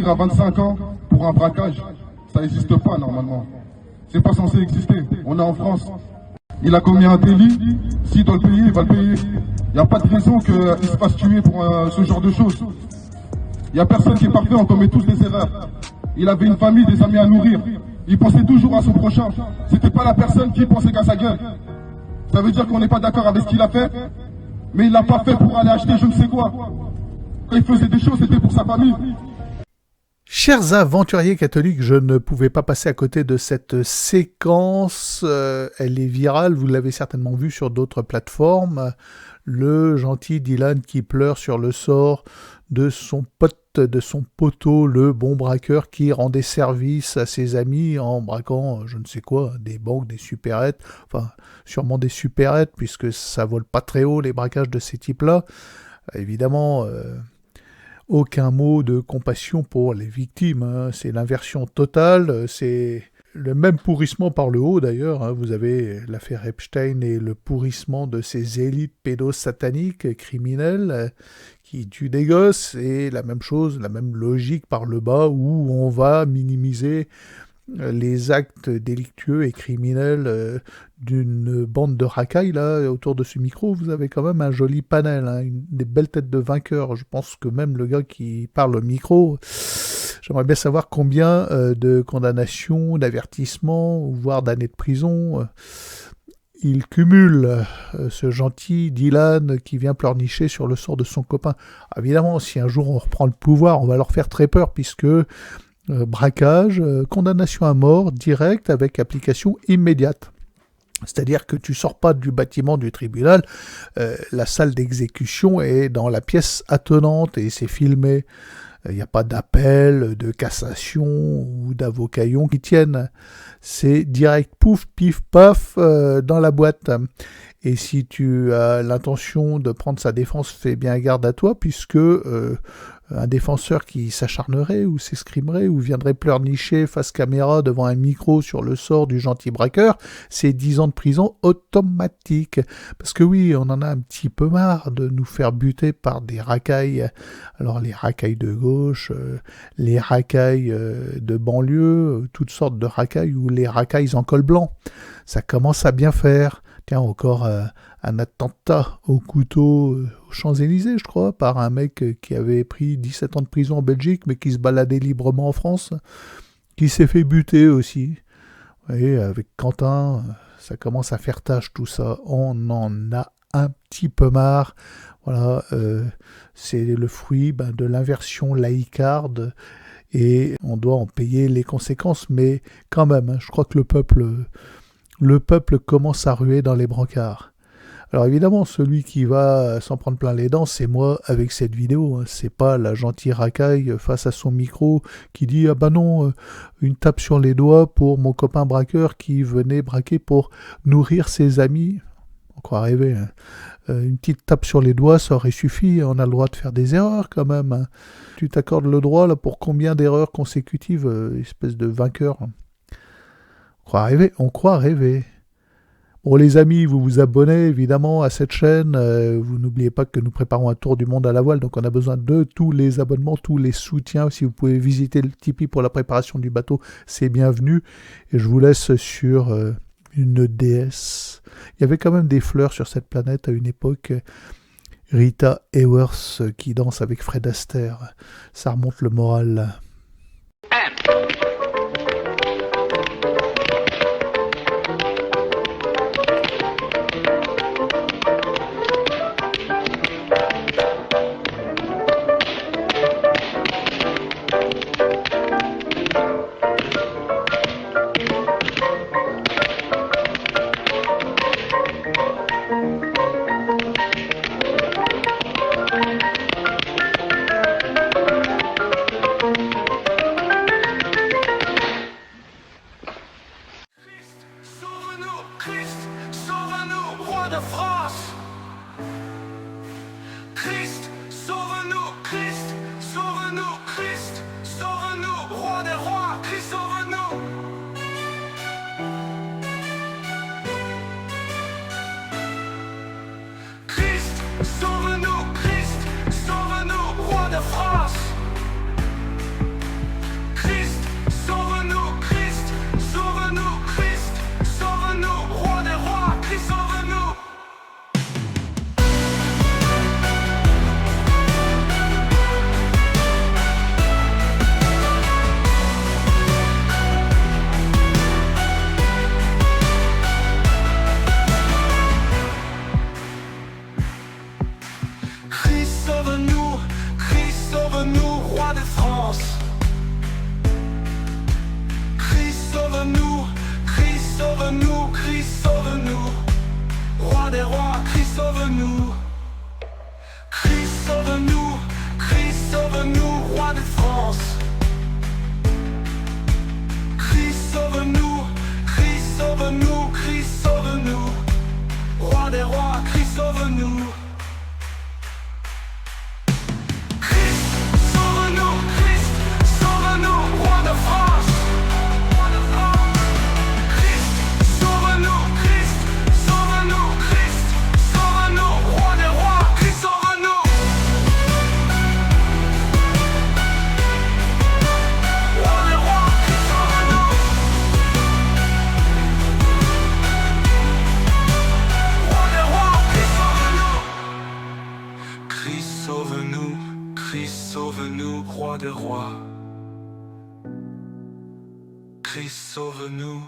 mourir à 25 ans pour un braquage. Ça n'existe pas normalement. C'est pas censé exister. On est en France. Il a commis un délit. S'il doit le payer, il va le payer. Il n'y a pas de raison qu'il se fasse tuer pour ce genre de choses. Il n'y a personne qui est parfait, on commet tous des erreurs. Il avait une famille, des amis à nourrir. Il pensait toujours à son prochain. C'était pas la personne qui pensait qu'à sa gueule. Ça veut dire qu'on n'est pas d'accord avec ce qu'il a fait, mais il l'a pas fait pour aller acheter je ne sais quoi. Quand il faisait des choses, c'était pour sa famille. Chers aventuriers catholiques, je ne pouvais pas passer à côté de cette séquence. Elle est virale, vous l'avez certainement vue sur d'autres plateformes. Le gentil Dylan qui pleure sur le sort de son pote, de son poteau, le bon braqueur qui rendait service à ses amis en braquant, je ne sais quoi, des banques, des supérettes, enfin sûrement des supérettes puisque ça vole pas très haut les braquages de ces types-là. Évidemment, aucun mot de compassion pour les victimes, hein. C'est l'inversion totale, c'est le même pourrissement par le haut d'ailleurs, hein. Vous avez l'affaire Epstein et le pourrissement de ces élites pédosataniques criminelles qui tuent des gosses, et la même chose, la même logique par le bas où on va minimiser les actes délictueux et criminels d'une bande de racailles. Là, autour de ce micro, vous avez quand même un joli panel, hein, des belles têtes de vainqueurs. Je pense que même le gars qui parle au micro, j'aimerais bien savoir combien de condamnations, d'avertissements, voire d'années de prison il cumule, ce gentil Dylan qui vient pleurnicher sur le sort de son copain. Évidemment, si un jour on reprend le pouvoir, on va leur faire très peur puisque braquage, condamnation à mort directe avec application immédiate. C'est-à-dire que tu sors pas du bâtiment du tribunal, la salle d'exécution est dans la pièce attenante et c'est filmé. Il n'y a pas d'appel, de cassation ou d'avocaillon qui tiennent. C'est direct, pouf, pif, paf, dans la boîte. Et si tu as l'intention de prendre sa défense, fais bien garde à toi, puisque un défenseur qui s'acharnerait ou s'escrimerait ou viendrait pleurnicher face caméra devant un micro sur le sort du gentil braqueur, c'est 10 ans de prison automatique. Parce que oui, on en a un petit peu marre de nous faire buter par des racailles. Alors les racailles de gauche, les racailles de banlieue, toutes sortes de racailles, ou les racailles en col blanc. Ça commence à bien faire. Tiens, encore un attentat au couteau aux Champs-Élysées, je crois, par un mec qui avait pris 17 ans de prison en Belgique, mais qui se baladait librement en France, qui s'est fait buter aussi. Vous voyez, avec Quentin, ça commence à faire tâche tout ça. On en a un petit peu marre. Voilà, c'est le fruit de l'inversion laïcarde, et on doit en payer les conséquences, mais quand même, hein, je crois que le peuple commence à ruer dans les brancards. Alors évidemment, celui qui va s'en prendre plein les dents, c'est moi avec cette vidéo. Hein. C'est pas la gentille racaille face à son micro qui dit « Ah bah non, une tape sur les doigts pour mon copain braqueur qui venait braquer pour nourrir ses amis. » On croit rêver. Hein. Une petite tape sur les doigts, ça aurait suffi. On a le droit de faire des erreurs quand même. Hein. Tu t'accordes le droit là pour combien d'erreurs consécutives, espèce de vainqueur. On croit rêver. Bon les amis, vous vous abonnez évidemment à cette chaîne, vous n'oubliez pas que nous préparons un tour du monde à la voile, donc on a besoin de tous les abonnements, tous les soutiens. Si vous pouvez visiter le Tipeee pour la préparation du bateau, c'est bienvenu. Et je vous laisse sur une déesse. Il y avait quand même des fleurs sur cette planète à une époque. Rita Hayworth qui danse avec Fred Astaire, ça remonte le moral. roi des rois. Christ sauve-nous.